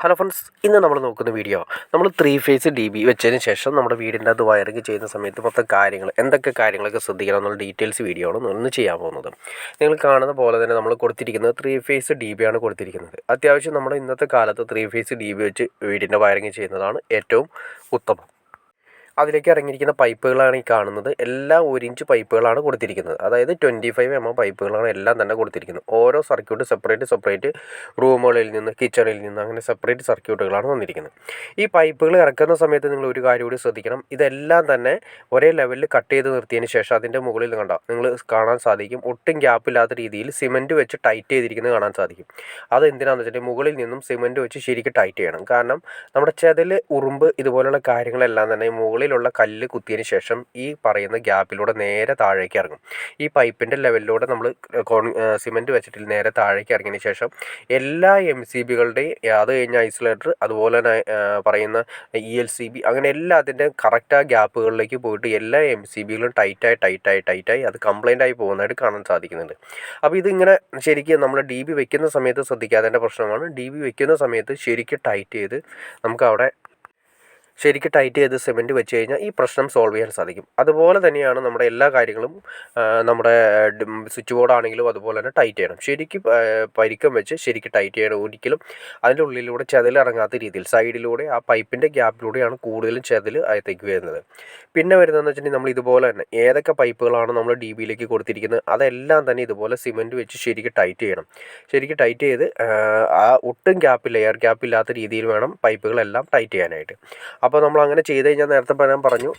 Hello friends, ഇന്ന് നമ്മൾ നോക്കുന്ന വീഡിയോ നമ്മൾ 3 ഫേസ് DB വെച്ചതിന് ശേഷം നമ്മുടെ വീടിൻ്റെ അത് വയറിങ് ചെയ്യുന്ന സമയത്ത് മൊത്തം കാര്യങ്ങൾ എന്തൊക്കെ കാര്യങ്ങളൊക്കെ ശ്രദ്ധിക്കണം എന്നുള്ള ഡീറ്റെയിൽസ് വീഡിയോ ആണ് ഒന്ന് ചെയ്യാൻ പോകുന്നത്. നിങ്ങൾ കാണുന്ന പോലെ തന്നെ നമ്മൾ കൊടുത്തിരിക്കുന്നത് 3 ഫേസ് DB ആണ് കൊടുത്തിരിക്കുന്നത്. അത്യാവശ്യം നമ്മുടെ ഇന്നത്തെ കാലത്ത് 3 ഫേസ് DB വെച്ച് വീടിൻ്റെ വയറിങ് ചെയ്യുന്നതാണ് ഏറ്റവും ഉത്തമം. അതിലേക്ക് ഇറങ്ങിയിരിക്കുന്ന പൈപ്പുകളാണ് ഈ കാണുന്നത്. എല്ലാം 1 ഇഞ്ച് പൈപ്പുകളാണ് കൊടുത്തിരിക്കുന്നത്. അതായത് 25 mm പൈപ്പുകളാണ് എല്ലാം തന്നെ കൊടുത്തിരിക്കുന്നത്. ഓരോ സർക്യൂട്ട് സെപ്പറേറ്റ് റൂമുകളിൽ നിന്ന്, കിച്ചണിൽ നിന്ന് അങ്ങനെ സെപ്പറേറ്റ് സർക്യൂട്ടുകളാണ് വന്നിരിക്കുന്നത്. ഈ പൈപ്പുകൾ ഇറക്കുന്ന സമയത്ത് നിങ്ങൾ ഒരു കാര്യം കൂടി ശ്രദ്ധിക്കണം. ഇതെല്ലാം തന്നെ ഒരേ ലെവലിൽ കട്ട് ചെയ്ത് നിർത്തിയതിന് ശേഷം അതിൻ്റെ മുകളിൽ നിങ്ങൾ കാണാൻ സാധിക്കും, ഒട്ടും ഗ്യാപ്പില്ലാത്ത രീതിയിൽ സിമൻറ്റ് വെച്ച് ടൈറ്റ് ചെയ്തിരിക്കുന്നത് കാണാൻ സാധിക്കും. അത് എന്തിനാണെന്ന് വെച്ചിട്ടുണ്ടെങ്കിൽ മുകളിൽ നിന്നും സിമൻറ്റ് വെച്ച് ശരിക്കും ടൈറ്റ് ചെയ്യണം. കാരണം നമ്മുടെ ചെതൽ, ഉറുമ്പ് ഇതുപോലുള്ള കാര്യങ്ങളെല്ലാം തന്നെ മുകളിലുള്ള കല്ല് കുത്തിയതിന് ശേഷം ഈ പറയുന്ന ഗ്യാപ്പിലൂടെ നേരെ താഴേക്ക് ഇറങ്ങും. ഈ പൈപ്പിൻ്റെ ലെവലിലൂടെ നമ്മൾ സിമൻറ്റ് വെച്ചിട്ട് നേരെ താഴേക്ക് ഇറങ്ങിയതിന് ശേഷം എല്ലാ MCBകളുടെയും, അത് കഴിഞ്ഞ ഐസൊലേറ്റർ, അതുപോലെ തന്നെ പറയുന്ന ELCB, അങ്ങനെ എല്ലാത്തിൻ്റെയും കറക്റ്റ് ആ ഗ്യാപ്പുകളിലേക്ക് പോയിട്ട് എല്ലാ MCBകളും ടൈറ്റായി അത് കംപ്ലൈൻ്റ് ആയി പോകുന്നതായിട്ട് കാണാൻ സാധിക്കുന്നുണ്ട്. അപ്പോൾ ഇതിങ്ങനെ ശരിക്കും നമ്മൾ DB വെക്കുന്ന സമയത്ത് ശ്രദ്ധിക്കാത്തതിൻ്റെ പ്രശ്നമാണ്. DB വെക്കുന്ന സമയത്ത് ശരിക്കും ടൈറ്റ് ചെയ്ത് നമുക്കവിടെ ശരിക്കും ടൈറ്റ് ചെയ്ത് സിമൻറ്റ് വെച്ച് കഴിഞ്ഞാൽ ഈ പ്രശ്നം സോൾവ് ചെയ്യാൻ സാധിക്കും. അതുപോലെ തന്നെയാണ് നമ്മുടെ എല്ലാ കാര്യങ്ങളും. നമ്മുടെ സ്വിച്ച് ബോർഡ് ആണെങ്കിലും അതുപോലെ തന്നെ ടൈറ്റ് ചെയ്യണം. ശരിക്കും പരിക്കം വെച്ച് ശരിക്കും ടൈറ്റ് ചെയ്യണം. ഒരിക്കലും അതിൻ്റെ ഉള്ളിലൂടെ ചെതൽ ഇറങ്ങാത്ത രീതിയിൽ സൈഡിലൂടെ ആ പൈപ്പിൻ്റെ ഗ്യാപ്പിലൂടെയാണ് കൂടുതലും ചെതൽ അകത്തേക്ക് വരുന്നത്. പിന്നെ വരുന്നതെന്ന് വെച്ചിട്ടുണ്ടെങ്കിൽ നമ്മൾ ഇതുപോലെ തന്നെ ഏതൊക്കെ പൈപ്പുകളാണ് നമ്മൾ DBയിലേക്ക് കൊടുത്തിരിക്കുന്നത് അതെല്ലാം തന്നെ ഇതുപോലെ സിമൻറ്റ് വെച്ച് ശരിക്കും ടൈറ്റ് ചെയ്യണം. ശരിക്കും ടൈറ്റ് ചെയ്ത് ആ ഒട്ടും എയർ ഗ്യാപ്പില്ലാത്ത രീതിയിൽ വേണം പൈപ്പുകളെല്ലാം ടൈറ്റ് ചെയ്യാനായിട്ട്. അപ്പോൾ നമ്മൾ അങ്ങനെ ചെയ്ത് കഴിഞ്ഞാൽ നേരത്തെ ഞാൻ പറഞ്ഞു,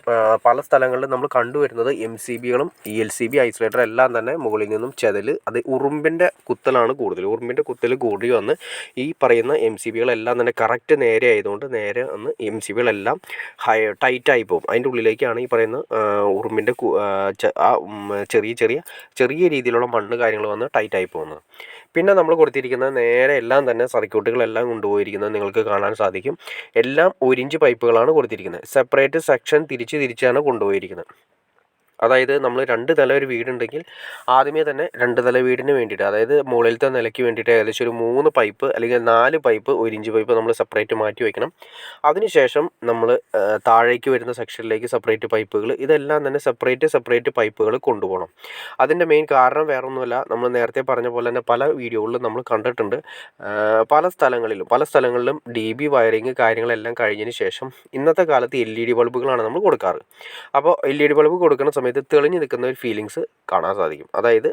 പല സ്ഥലങ്ങളിലും നമ്മൾ കണ്ടുവരുന്നത് MCBകളും ELCB, ഐസൊലേറ്റർ എല്ലാം തന്നെ മുകളിൽ നിന്നും ചെതൽ, അത് ഉറുമ്പിൻ്റെ കുത്തലാണ് കൂടുതൽ. ഉറുമ്പിൻ്റെ കുത്തൽ കൂടി വന്ന് ഈ പറയുന്ന MCBകളെല്ലാം തന്നെ കറക്റ്റ് നേരെ ആയതുകൊണ്ട് നേരെ വന്ന് MCBകളെല്ലാം ടൈറ്റായി പോകും. അതിൻ്റെ ഉള്ളിലേക്കാണ് ഈ പറയുന്ന ഉറുമ്പിൻ്റെ ആ ചെറിയ രീതിയിലുള്ള മണ്ണ് കാര്യങ്ങൾ വന്ന് ടൈറ്റായി പോകുന്നത്. പിന്നെ നമ്മൾ കൊടുത്തിരിക്കുന്നത് നേരെ എല്ലാം തന്നെ സർക്യൂട്ടുകളെല്ലാം കൊണ്ടുപോയിരിക്കുന്നത് നിങ്ങൾക്ക് കാണാൻ സാധിക്കും. എല്ലാം 1 ഇഞ്ച് പൈപ്പുകളാണ് കൊടുത്തിരിക്കുന്നത്. സെപ്പറേറ്റ് സെക്ഷൻ തിരിച്ചാണ് കൊണ്ടുപോയിരിക്കുന്നത്. അതായത് നമ്മൾ 2 നില ഒരു വീടുണ്ടെങ്കിൽ ആദ്യമേ തന്നെ 2 നില വീടിന് വേണ്ടിയിട്ട്, അതായത് മുകളിലത്തെ നിലയ്ക്ക് വേണ്ടിയിട്ട് ഏകദേശം ഒരു 3 പൈപ്പ് അല്ലെങ്കിൽ 4 പൈപ്പ്, 1 ഇഞ്ച് പൈപ്പ് നമ്മൾ സെപ്പറേറ്റ് മാറ്റി വയ്ക്കണം. അതിനുശേഷം നമ്മൾ താഴേക്ക് വരുന്ന സെക്ഷനിലേക്ക് സെപ്പറേറ്റ് പൈപ്പുകൾ, ഇതെല്ലാം തന്നെ സെപ്പറേറ്റ് പൈപ്പുകൾ കൊണ്ടുപോകണം. അതിൻ്റെ മെയിൻ കാരണം വേറെ ഒന്നുമല്ല, നമ്മൾ നേരത്തെ പറഞ്ഞ പോലെ തന്നെ പല വീഡിയോകളിലും നമ്മൾ കണ്ടിട്ടുണ്ട്. പല സ്ഥലങ്ങളിലും DB വയറിങ് കാര്യങ്ങളെല്ലാം കഴിഞ്ഞതിന് ശേഷം ഇന്നത്തെ കാലത്ത് LED ബൾബുകളാണ് നമ്മൾ കൊടുക്കാറ്. അപ്പോൾ LED ബൾബ് കൊടുക്കുന്ന സമയത്ത് തെളിഞ്ഞു നിൽക്കുന്ന ഒരു ഫീലിങ്സ് കാണാൻ സാധിക്കും. അതായത്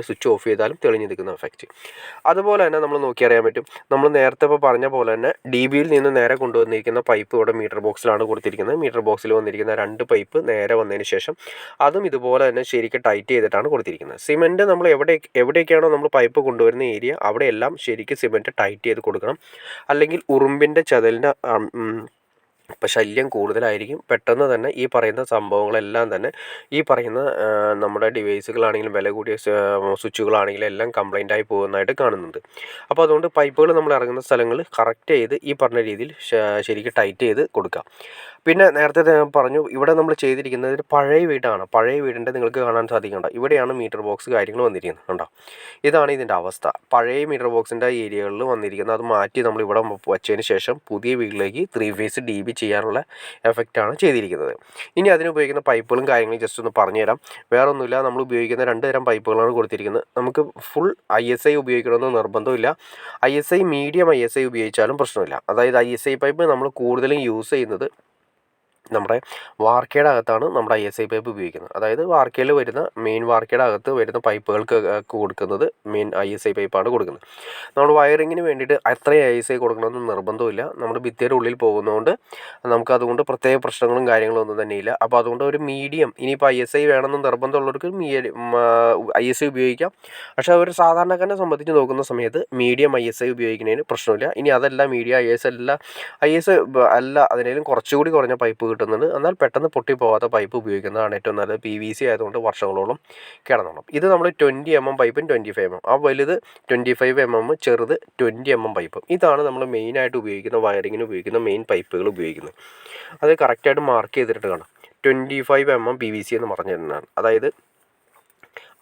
സ്വിച്ച് ഓഫ് ചെയ്താലും തെളിഞ്ഞു നിൽക്കുന്ന എഫക്റ്റ്. അതുപോലെ തന്നെ നമ്മൾ നോക്കിയറിയാൻ പറ്റും. നമ്മൾ നേരത്തെ ഇപ്പോൾ പറഞ്ഞ പോലെ തന്നെ DBയിൽ നിന്ന് നേരെ കൊണ്ടുവന്നിരിക്കുന്ന പൈപ്പ് ഇവിടെ മീറ്റർ ബോക്സിലാണ് കൊടുത്തിരിക്കുന്നത്. മീറ്റർ ബോക്സിൽ വന്നിരിക്കുന്ന 2 പൈപ്പ് നേരെ വന്നതിന് ശേഷം അതും ഇതുപോലെ തന്നെ ശരിക്കും ടൈറ്റ് ചെയ്തിട്ടാണ് കൊടുത്തിരിക്കുന്നത്. സിമൻറ്റ് നമ്മൾ എവിടേക്കാണോ നമ്മൾ പൈപ്പ് കൊണ്ടുവരുന്ന ഏരിയ അവിടെയെല്ലാം ശരിക്കും സിമൻറ്റ് ടൈറ്റ് ചെയ്ത് കൊടുക്കണം. അല്ലെങ്കിൽ ഉറുമ്പിൻ്റെ ചെതലിൻ്റെ ഇപ്പോൾ ശല്യം കൂടുതലായിരിക്കും. പെട്ടെന്ന് തന്നെ ഈ പറയുന്ന സംഭവങ്ങളെല്ലാം തന്നെ ഈ പറയുന്ന നമ്മുടെ ഡിവൈസുകളാണെങ്കിലും വില കൂടിയ സ്വിച്ചുകളാണെങ്കിലും എല്ലാം കംപ്ലൈൻ്റ് ആയി പോകുന്നതായിട്ട് കാണുന്നുണ്ട്. അപ്പോൾ അതുകൊണ്ട് പൈപ്പുകൾ നമ്മൾ ഇറങ്ങുന്ന സ്ഥലങ്ങൾ കറക്റ്റ് ചെയ്ത് ഈ പറഞ്ഞ രീതിയിൽ ശരിക്കും ടൈറ്റ് ചെയ്ത് കൊടുക്കാം. പിന്നെ നേരത്തെ ഞാൻ പറഞ്ഞു, ഇവിടെ നമ്മൾ ചെയ്തിരിക്കുന്നത് ഒരു പഴയ വീടാണ്. പഴയ വീടിൻ്റെ നിങ്ങൾക്ക് കാണാൻ സാധിക്കുന്നുണ്ടോ, ഇവിടെയാണ് മീറ്റർ ബോക്സ് കാര്യങ്ങൾ വന്നിരിക്കുന്നത്. കണ്ടോ, ഇതാണ് ഇതിൻ്റെ അവസ്ഥ. പഴയ മീറ്റർ ബോക്സിൻ്റെ ഏരിയകളിൽ വന്നിരിക്കുന്നത്. അത് മാറ്റി നമ്മൾ ഇവിടെ വച്ചതിന് ശേഷം പുതിയ വീട്ടിലേക്ക് 3 ഫേസ് DB ചെയ്യാനുള്ള എഫക്റ്റാണ് ചെയ്തിരിക്കുന്നത്. ഇനി അതിന് ഉപയോഗിക്കുന്ന പൈപ്പുകളും കാര്യങ്ങളും ജസ്റ്റ് ഒന്ന് പറഞ്ഞുതരാം. വേറെ ഒന്നുമില്ല, നമ്മൾ ഉപയോഗിക്കുന്ന 2 തരം പൈപ്പുകളാണ് കൊടുത്തിരിക്കുന്നത്. നമുക്ക് ഫുൾ ISI ഉപയോഗിക്കണമെന്ന് നിർബന്ധമില്ല. മീഡിയം ISI ഉപയോഗിച്ചാലും പ്രശ്നമില്ല. അതായത് ISI പൈപ്പ് നമ്മൾ കൂടുതലും യൂസ് ചെയ്യുന്നത് നമ്മുടെ വാർക്കയുടെ അകത്താണ് നമ്മുടെ ISI പൈപ്പ് ഉപയോഗിക്കുന്നത്. അതായത് വാർക്കയിൽ വരുന്ന മെയിൻ വാർക്കയുടെ അകത്ത് വരുന്ന പൈപ്പുകൾക്ക് കൊടുക്കുന്നത് മെയിൻ ISI പൈപ്പാണ് കൊടുക്കുന്നത്. നമ്മൾ വയറിങ്ങിന് വേണ്ടിയിട്ട് അത്ര ISI കൊടുക്കണമെന്ന് നിർബന്ധമില്ല. നമ്മുടെ ഭിത്തിയുടെ ഉള്ളിൽ പോകുന്നതുകൊണ്ട് നമുക്കതുകൊണ്ട് പ്രത്യേക പ്രശ്നങ്ങളും കാര്യങ്ങളും ഒന്നും തന്നെയില്ല. അപ്പോൾ അതുകൊണ്ട് ഒരു മീഡിയം, ഇനിയിപ്പോൾ ISI വേണമെന്ന് നിർബന്ധമുള്ളവർക്ക് ISI ഉപയോഗിക്കാം. പക്ഷേ അവർ സാധാരണക്കാരനെ സംബന്ധിച്ച് നോക്കുന്ന സമയത്ത് മീഡിയം ISI ഉപയോഗിക്കുന്നതിന് പ്രശ്നമില്ല. ഇനി അതല്ല, മീഡിയം ISI അല്ല അതിനേലും കുറച്ചുകൂടി കുറഞ്ഞ പൈപ്പ് കിട്ടുന്നുണ്ട്. എന്നാൽ പെട്ടെന്ന് പൊട്ടിപ്പോകാത്ത പൈപ്പ് ഉപയോഗിക്കുന്നതാണ് ഏറ്റവും നല്ലത്. PVC ആയതുകൊണ്ട് വർഷങ്ങളോളം കിടന്നോളും. ഇത് നമ്മൾ 20 mm പൈപ്പും 25 mm, ആ വലുത് 25 mm, ചെറുത് 20 mm പൈപ്പും. ഇതാണ് നമ്മൾ മെയിനായിട്ട് ഉപയോഗിക്കുന്ന വയറിങ്ങിന് ഉപയോഗിക്കുന്ന മെയിൻ പൈപ്പുകൾ ഉപയോഗിക്കുന്നത്. അത് കറക്റ്റായിട്ട് മാർക്ക് ചെയ്തിട്ട് കാണാം. 25 mm PVC എന്ന് പറഞ്ഞിരുന്നതാണ്. അതായത്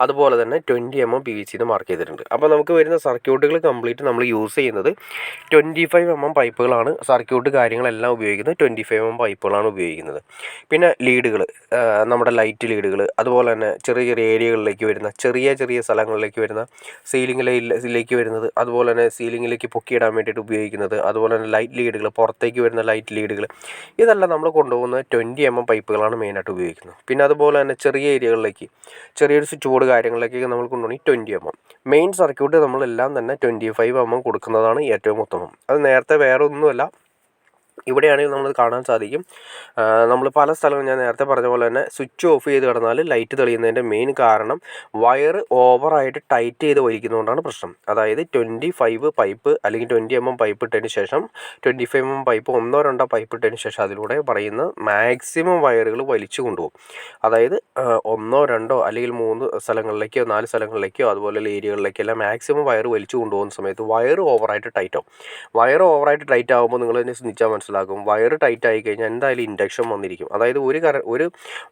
അതുപോലെ തന്നെ 20 mm PVC എന്ന് മാർക്ക് ചെയ്തിട്ടുണ്ട്. അപ്പോൾ നമുക്ക് വരുന്ന സർക്യൂട്ടുകൾ കംപ്ലീറ്റ് നമ്മൾ യൂസ് ചെയ്യുന്നത് 25 mm പൈപ്പുകളാണ്. സർക്യൂട്ട് കാര്യങ്ങളെല്ലാം ഉപയോഗിക്കുന്നത് 25 mm പൈപ്പുകളാണ് ഉപയോഗിക്കുന്നത്. പിന്നെ ലീഡുകൾ, നമ്മുടെ ലൈറ്റ് ലീഡുകൾ, അതുപോലെ തന്നെ ചെറിയ ചെറിയ ഏരിയകളിലേക്ക് വരുന്ന ചെറിയ ചെറിയ സ്ഥലങ്ങളിലേക്ക് വരുന്ന സീലിംഗിലേക്ക് വരുന്നത്, അതുപോലെ തന്നെ സീലിംഗിലേക്ക് പൊക്കിയിടാൻ വേണ്ടിയിട്ട് ഉപയോഗിക്കുന്നത്, അതുപോലെ തന്നെ ലൈറ്റ് ലീഡുകൾ, പുറത്തേക്ക് വരുന്ന ലൈറ്റ് ലീഡുകൾ, ഇതെല്ലാം നമ്മൾ കൊണ്ടുപോകുന്നത് 20 mm പൈപ്പുകളാണ് മെയിനായിട്ട് ഉപയോഗിക്കുന്നത്. പിന്നെ അതുപോലെ തന്നെ ചെറിയ ഏരിയകളിലേക്ക്, ചെറിയൊരു സ്വിച്ച് ബോർഡ് കാര്യങ്ങളിലേക്കൊക്കെ നമ്മൾ കൊണ്ടുപോകണമെങ്കിൽ 20 mm. മെയിൻ സർക്യൂട്ട് നമ്മളെല്ലാം തന്നെ 25 mm കൊടുക്കുന്നതാണ് ഏറ്റവും ഉത്തമം. അത് നേരത്തെ വേറെ ഒന്നുമല്ല, ഇവിടെയാണെങ്കിൽ നമ്മൾ കാണാൻ സാധിക്കും, നമ്മൾ പല സ്ഥലങ്ങളും ഞാൻ നേരത്തെ പറഞ്ഞ പോലെ തന്നെ സ്വിച്ച് ഓഫ് ചെയ്ത് കിടന്നാൽ ലൈറ്റ് തെളിയുന്നതിൻ്റെ മെയിൻ കാരണം വയർ ഓവറായിട്ട് ടൈറ്റ് ചെയ്ത് വലിക്കുന്നതുകൊണ്ടാണ് പ്രശ്നം. അതായത് 25 പൈപ്പ് അല്ലെങ്കിൽ 20 mm പൈപ്പ് ഇട്ടതിന് ശേഷം 25 mm പൈപ്പ് 1-2 പൈപ്പ് ഇട്ടതിന് ശേഷം അതിലൂടെ പറയുന്ന മാക്സിമം വയറുകൾ വലിച്ചു കൊണ്ടുപോകും. അതായത് 1-2 അല്ലെങ്കിൽ 3 സ്ഥലങ്ങളിലേക്കോ 4 സ്ഥലങ്ങളിലേക്കോ അതുപോലെ ഏരിയകളിലേക്കെല്ലാം മാക്സിമം വയർ വലിച്ചു കൊണ്ടുപോകുന്ന സമയത്ത് വയർ ഓവറായിട്ട് ടൈറ്റ് ആവും. വയർ ഓവറായിട്ട് ടൈറ്റ് ആകുമ്പോൾ നിങ്ങൾ തന്നെ ചിന്തിച്ചാൽ മനസ്സിലാകും, വയർ ടൈറ്റ് ആയി കഴിഞ്ഞാൽ എന്തായാലും ഇൻഡക്ഷൻ വന്നിരിക്കും. അതായത് ഒരു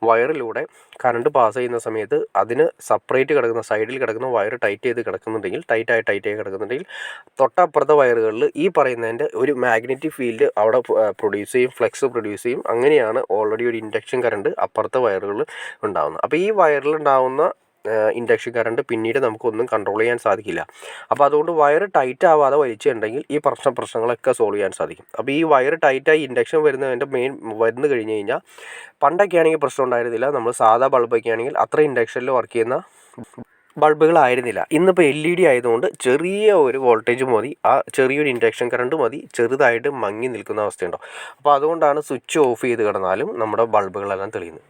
വയറിലൂടെ കറണ്ട് പാസ് ചെയ്യുന്ന സമയത്ത് അതിന് സെപ്പറേറ്റ് കിടക്കുന്ന സൈഡിൽ കിടക്കുന്ന വയർ ടൈറ്റ് ചെയ്ത് കിടക്കുന്നുണ്ടെങ്കിൽ, ടൈറ്റായി കിടക്കുന്നുണ്ടെങ്കിൽ തൊട്ടപ്പുറത്തെ വയറുകളിൽ ഈ പറയുന്നതിൻ്റെ ഒരു മാഗ്നറ്റിക് ഫീൽഡ് അവിടെ പ്രൊഡ്യൂസ് ചെയ്യും, ഫ്ലക്സ് പ്രൊഡ്യൂസ് ചെയ്യും. അങ്ങനെയാണ് ഓൾറെഡി ഒരു ഇൻഡക്ഷൻ കറണ്ട് അപ്പുറത്തെ വയറുകളിൽ ഉണ്ടാകുന്നത്. അപ്പോൾ ഈ വയറിൽ ഉണ്ടാകുന്ന ഇൻഡക്ഷൻ കറണ്ട് പിന്നീട് നമുക്കൊന്നും കൺട്രോൾ ചെയ്യാൻ സാധിക്കില്ല. അപ്പോൾ അതുകൊണ്ട് വയർ ടൈറ്റ് ആവാതെ വലിച്ചിട്ടുണ്ടെങ്കിൽ ഈ പ്രശ്നങ്ങളൊക്കെ സോൾവ് ചെയ്യാൻ സാധിക്കും. അപ്പോൾ ഈ വയർ ടൈറ്റായി ഇൻഡക്ഷൻ വരുന്നതിൻ്റെ വന്നു കഴിഞ്ഞ് കഴിഞ്ഞാൽ, പണ്ടൊക്കെ ആണെങ്കിൽ പ്രശ്നം ഉണ്ടായിരുന്നില്ല. നമ്മൾ സാധാ ബൾബൊക്കെ ആണെങ്കിൽ അത്ര ഇൻഡക്ഷനിൽ വർക്ക് ചെയ്യുന്ന ബൾബുകളായിരുന്നില്ല. ഇന്നിപ്പോൾ LED ആയതുകൊണ്ട് ചെറിയ ഒരു വോൾട്ടേജ് മതി, ആ ചെറിയൊരു ഇൻഡക്ഷൻ കറണ്ട് മതി, ചെറുതായിട്ട് മങ്ങി നിൽക്കുന്ന അവസ്ഥയുണ്ടോ. അപ്പോൾ അതുകൊണ്ടാണ് സ്വിച്ച് ഓഫ് ചെയ്ത് കിടന്നാലും നമ്മുടെ ബൾബുകളെല്ലാം തെളിയുന്നത്.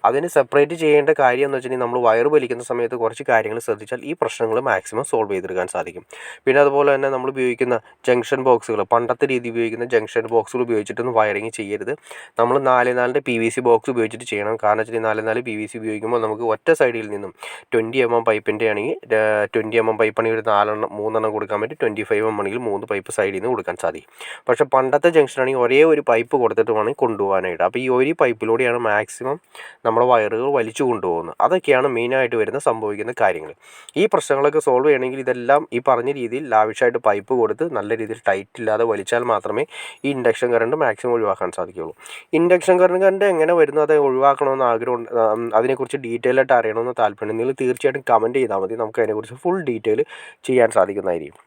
അതിന് സെപ്പറേറ്റ് ചെയ്യേണ്ട കാര്യം എന്ന് വെച്ചിട്ടുണ്ടെങ്കിൽ, നമ്മൾ വയർ വലിക്കുന്ന സമയത്ത് കുറച്ച് കാര്യങ്ങൾ ശ്രദ്ധിച്ചാൽ ഈ പ്രശ്നങ്ങൾ മാക്സിമം സോൾവ് ചെയ്തെടുക്കാൻ സാധിക്കും. പിന്നെ അതുപോലെ തന്നെ നമ്മൾ ഉപയോഗിക്കുന്ന ജംഗ്ഷൻ ബോക്സുകൾ, പണ്ടത്തെ രീതി ഉപയോഗിക്കുന്ന ജംഗ്ഷൻ ബോക്സുകൾ ഉപയോഗിച്ചിട്ടൊന്നും വയറിങ് ചെയ്യരുത്. നമ്മൾ 4x4 PVC ബോക്സ് ഉപയോഗിച്ചിട്ട് ചെയ്യണം. കാരണം വെച്ചാൽ 4x4 PVC ഉപയോഗിക്കുമ്പോൾ നമുക്ക് ഒറ്റ സൈഡിൽ നിന്നും 20 mm പൈപ്പിൻ്റെ ആണെങ്കിൽ 20 mm പൈപ്പാണെങ്കിൽ ഒരു 3 കൊടുക്കാൻ പറ്റും. 25 mm ആണെങ്കിൽ 3 പൈപ്പ് സൈഡിൽ നിന്ന് കൊടുക്കാൻ സാധിക്കും. പക്ഷേ പണ്ടത്തെ ജംഗ്ഷൻ ആണെങ്കിൽ ഒരേ ഒരു പൈപ്പ് കൊടുത്തിട്ട് വേണമെങ്കിൽ കൊണ്ടുപോകാനായിട്ട്. അപ്പോൾ ഈ ഒരു പൈപ്പിലൂടെയാണ് മാക്സിമം നമ്മുടെ വയറുകൾ വലിച്ചു കൊണ്ടുപോകുന്നത്. അതൊക്കെയാണ് മെയിനായിട്ട് സംഭവിക്കുന്ന കാര്യങ്ങൾ. ഈ പ്രശ്നങ്ങളൊക്കെ സോൾവ് ചെയ്യണമെങ്കിൽ ഇതെല്ലാം ഈ പറഞ്ഞ രീതിയിൽ ലാവിഷായിട്ട് പൈപ്പ് കൊടുത്ത് നല്ല രീതിയിൽ ടൈറ്റ് ഇല്ലാതെ വലിച്ചാൽ മാത്രമേ ഈ ഇൻഡക്ഷൻ കറണ്ട് മാക്സിമം ഒഴിവാക്കാൻ സാധിക്കുകയുള്ളൂ. ഇൻഡക്ഷൻ കറണ്ട് എങ്ങനെ വരുന്നു, അത് ഒഴിവാക്കണമെന്ന് ആഗ്രഹം, അതിനെക്കുറിച്ച് ഡീറ്റെയിൽ ആയിട്ട് അറിയണമെന്ന് താല്പര്യം നിങ്ങൾ തീർച്ചയായിട്ടും കമൻറ്റ് ചെയ്താൽ മതി. നമുക്ക് അതിനെക്കുറിച്ച് ഫുൾ ഡീറ്റെയിൽ ചെയ്യാൻ സാധിക്കുന്നതായിരിക്കും.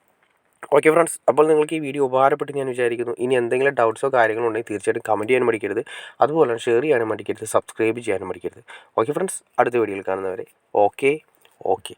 ഓക്കെ ഫ്രണ്ട്സ്, അപ്പോൾ നിങ്ങൾക്ക് ഈ വീഡിയോ ഉപകാരപ്പെട്ട് ഞാൻ വിചാരിക്കുന്നു. ഇനി എന്തെങ്കിലും ഡൗട്ട്സോ കാര്യങ്ങളോ ഉണ്ടെങ്കിൽ തീർച്ചയായിട്ടും കമൻറ്റ് ചെയ്യാനും മടിക്കരുത്. അതുപോലെ തന്നെ ഷെയർ ചെയ്യാനും മടിക്കരുത്, സബ്സ്ക്രൈബ് ചെയ്യാനും മടിക്കരുത്. ഓക്കെ ഫ്രണ്ട്സ്, അടുത്ത വീഡിയോയിൽ കാണുന്നവരെ ഓക്കെ.